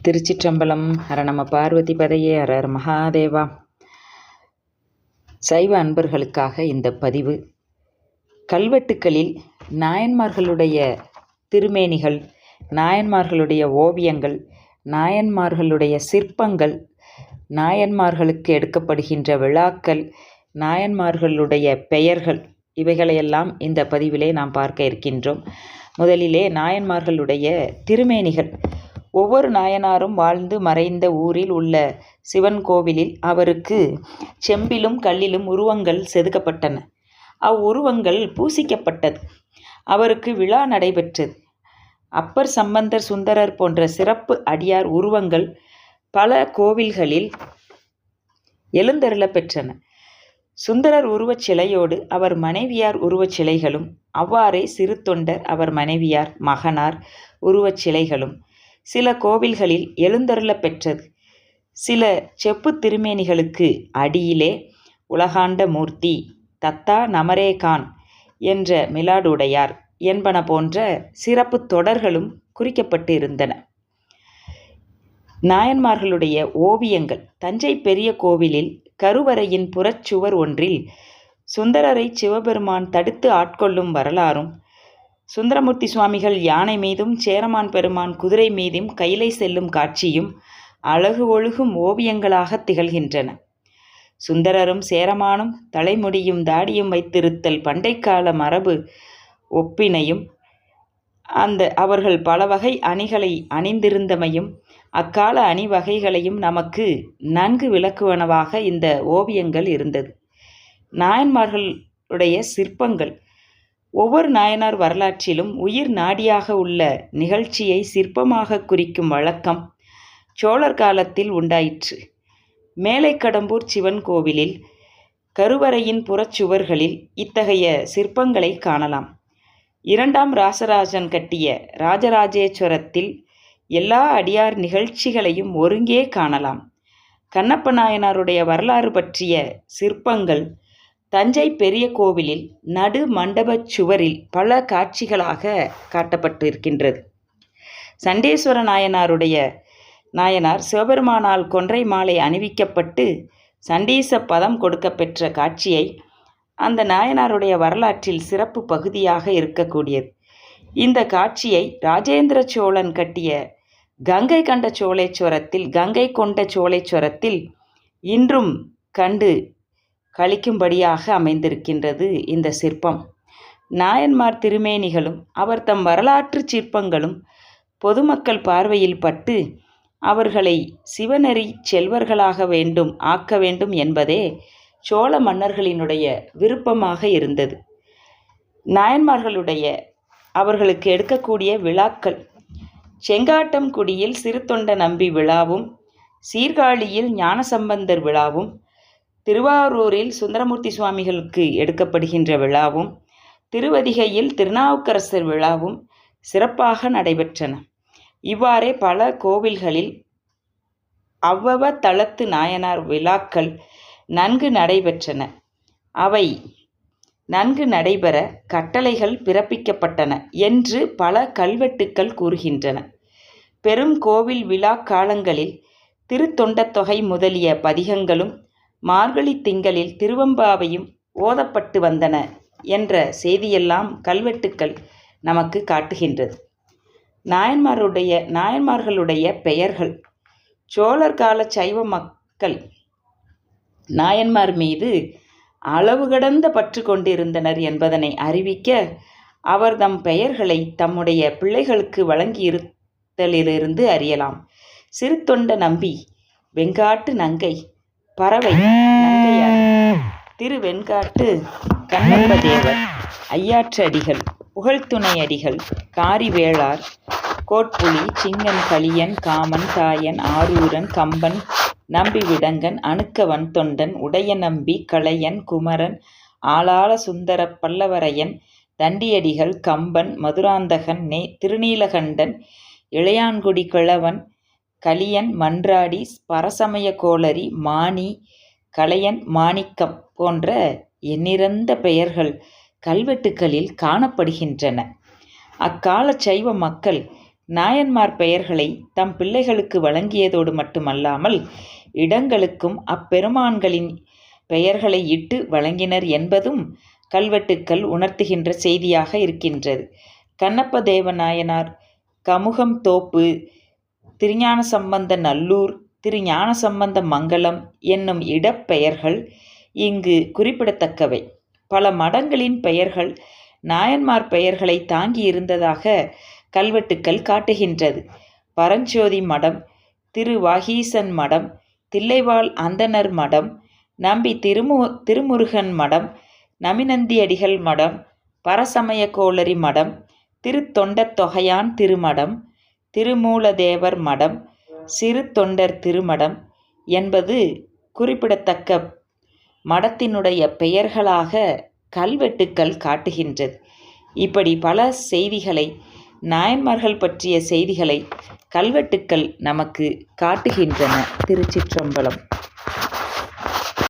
திருச்சிற்றம்பலம். ஹர நம பார்வதி பதையே. ஹர மகாதேவா. சைவ அன்பர்களுக்காக இந்த பதிவு. கல்வெட்டுக்களில் நாயன்மார்களுடைய திருமேனிகள், நாயன்மார்களுடைய ஓவியங்கள், நாயன்மார்களுடைய சிற்பங்கள், நாயன்மார்களுக்கு எடுக்கப்படுகின்ற விழாக்கள், நாயன்மார்களுடைய பெயர்கள், இவைகளையெல்லாம் இந்த பதிவிலே நாம் பார்க்க இருக்கின்றோம். முதலிலே நாயன்மார்களுடைய திருமேனிகள். ஒவ்வொரு நாயனாரும் வாழ்ந்து மறைந்த ஊரில் உள்ள சிவன் கோவிலில் அவருக்கு செம்பிலும் கல்லிலும் உருவங்கள் செதுக்கப்பட்டன. அவ்வுருவங்கள் பூசிக்கப்பட்டது. அவருக்கு விழா நடைபெற்றது. அப்பர், சம்பந்தர், சுந்தரர் போன்ற சிறப்பு அடியார் உருவங்கள் பல கோவில்களில் எழுந்தருள பெற்றன. சுந்தரர் உருவச் சிலையோடு அவர் மனைவியார் உருவச் சிலைகளும், அவ்வாறே சிறு தொண்டர், அவர் மனைவியார், மகனார் உருவச் சிலைகளும் சில கோவில்களில் எழுந்தருள பெற்றது. சில செப்பு திருமேனிகளுக்கு அடியிலே உலகாண்ட மூர்த்தி, தத்தா நமரேகான் என்ற மிலாடுடையார் என்பன போன்ற சிறப்பு தொடர்களும் குறிக்கப்பட்டு இருந்தன. நாயன்மார்களுடைய ஓவியங்கள். தஞ்சை பெரிய கோவிலில் கருவறையின் புறச்சுவர் ஒன்றில் சுந்தரரை சிவபெருமான் தடுத்து ஆட்கொள்ளும் வரலாறும், சுந்தரமூர்த்தி சுவாமிகள் யானை மீதும் சேரமான் பெருமான் குதிரை மீதும் கைலை செல்லும் காட்சியும் அழகு ஒழுகும் ஓவியங்களாக திகழ்கின்றன. சுந்தரரும் சேரமானும் தலைமுடியும் தாடியும் வைத்திருத்தல் பண்டைக்கால மரபு ஒப்பினையும், அவர்கள் பல வகை அணிகளை அணிந்திருந்தமையும் அக்கால அணிவகைகளையும் நமக்கு நன்கு விளக்குவனவாக இந்த ஓவியங்கள் இருந்தது. நாயன்மார்களுடைய சிற்பங்கள். ஒவ்வொரு நாயனார் வரலாற்றிலும் உயிர் நாடியாக உள்ள நிகழ்ச்சியை சிற்பமாக குறிக்கும் வழக்கம் சோழர் காலத்தில் உண்டாயிற்று. மேலைக்கடம்பூர் சிவன் கோவிலில் கருவறையின் புறச்சுவர்களில் இத்தகைய சிற்பங்களை காணலாம். இரண்டாம் ராசராஜன் கட்டிய ராஜராஜேஸ்வரத்தில் எல்லா அடியார் நிகழ்ச்சிகளையும் ஒருங்கே காணலாம். கண்ணப்ப நாயனாருடைய வரலாறு பற்றிய சிற்பங்கள் தஞ்சை பெரிய கோவிலில் நடு மண்டபச் சுவரில் பல காட்சிகளாக காட்டப்பட்டிருக்கின்றது. சண்டேஸ்வர நாயனார் சிவபெருமானால் கொன்றை மாலை அணிவிக்கப்பட்டு சண்டீச பதம் கொடுக்க பெற்ற காட்சியை அந்த நாயனாருடைய வரலாற்றில் சிறப்பு பகுதியாக இருக்கக்கூடியது. இந்த காட்சியை ராஜேந்திர சோழன் கட்டிய கங்கை கொண்ட சோழேஸ்வரத்தில் இன்றும் கண்டு கழிக்கும்படியாக அமைந்திருக்கின்றது இந்த சிற்பம். நாயன்மார் திருமேனிகளும் அவர் தம் வரலாற்று சிற்பங்களும் பொதுமக்கள் பார்வையில் பட்டு அவர்களை சிவநெறி செல்வர்களாக ஆக்க வேண்டும் என்பதே சோழ மன்னர்களினுடைய விருப்பமாக இருந்தது. நாயன்மார்களுடைய அவர்களுக்கு எடுக்கக்கூடிய விழாக்கள். செங்காட்டம்குடியில் சிறுத்தொண்ட நம்பி விழாவும், சீர்காழியில் ஞானசம்பந்தர் விழாவும், திருவாரூரில் சுந்தரமூர்த்தி சுவாமிகளுக்கு எடுக்கப்படுகின்ற விழாவும், திருவதிகையில் திருநாவுக்கரசர் விழாவும் சிறப்பாக நடைபெற்றன. இவ்வாறே பல கோவில்களில் அவ்வவ தலத்து நாயனார் விழாக்கள் நன்கு நடைபெற்றன. அவை நன்கு நடைபெற கட்டளைகள் பிறப்பிக்கப்பட்டன என்று பல கல்வெட்டுக்கள் கூறுகின்றன. பெரும் கோவில் விழா காலங்களில் திருத்தொண்டத்தொகை முதலிய பதிகங்களும் மார்கழி திங்களில் திருவம்பாவையும் ஓதப்பட்டு வந்தன என்ற செய்தியெல்லாம் கல்வெட்டுக்கள் நமக்கு காட்டுகின்றது. நாயன்மார்களுடைய பெயர்கள். சோழர் கால சைவ மக்கள் நாயன்மார் மீது அளவு கடந்த பற்று கொண்டிருந்தனர் என்பதனை அறிவிக்க அவர் தம் பெயர்களை தம்முடைய பிள்ளைகளுக்கு வழங்கியிருத்தலிலிருந்து அறியலாம். சிறுத்தொண்ட நம்பி, வெங்காட்டு நங்கை, பறவை நங்கையார், திருவெண்காட்டு கண்ணப்பதேவர், ஐயாற்றடிகள், புகழ்த்துணை அடிகள், காரிவேளார், கோட்புலி, சிங்கன், கலியன், காமன், தாயன், ஆரூரன், கம்பன், நம்பி விடங்கன், அணுக்கவன், தொண்டன், உடைய நம்பி, களையன், குமரன், ஆளாள சுந்தர பல்லவரையன், தண்டியடிகள், கம்பன், மதுராந்தகன், திருநீலகண்டன், இளையான்குடி கிழவன், கலியன், மன்றாடி, பரசமய கோளரி, மானி, கலையன், மாணிக்கம் போன்ற எண்ணிறந்த பெயர்கள் கல்வெட்டுக்களில் காணப்படுகின்றன. அக்கால சைவ மக்கள் நாயன்மார் பெயர்களை தம் பிள்ளைகளுக்கு வழங்கியதோடு மட்டுமல்லாமல் இடங்களுக்கும் அப்பெருமான்களின் பெயர்களை இட்டு வழங்கினர் என்பதும் கல்வெட்டுக்கள் உணர்த்துகின்ற செய்தியாக இருக்கின்றது. கண்ணப்ப தேவநாயனார் கமுகம் தோப்பு, திருஞான சம்பந்த நல்லூர், திருஞான சம்பந்த மங்கலம் என்னும் இடப்பெயர்கள் இங்கு குறிப்பிடத்தக்கவை. பல மடங்களின் பெயர்கள் நாயன்மார் பெயர்களை தாங்கி இருந்ததாக கல்வெட்டுக்கள் காட்டுகின்றது. பரஞ்சோதி மடம், திருவாகீசன் மடம், தில்லைவாழ் அந்தணர் மடம், நம்பி திருமுருகன் மடம், நமிநந்தியடிகள் மடம், பரசமய கோளரி மடம், திருத்தொண்டத் தொகையான் திருமடம், திருமூலதேவர் மடம், சிறு தொண்டர் திருமடம் என்பது குறிப்பிடத்தக்க மடத்தினுடைய பெயர்களாக கல்வெட்டுக்கள் காட்டுகின்றது. இப்படி பல செய்திகளை, நாயன்மார்கள் பற்றிய செய்திகளை கல்வெட்டுக்கள் நமக்கு காட்டுகின்றன. திருச்சிற்றம்பலம்.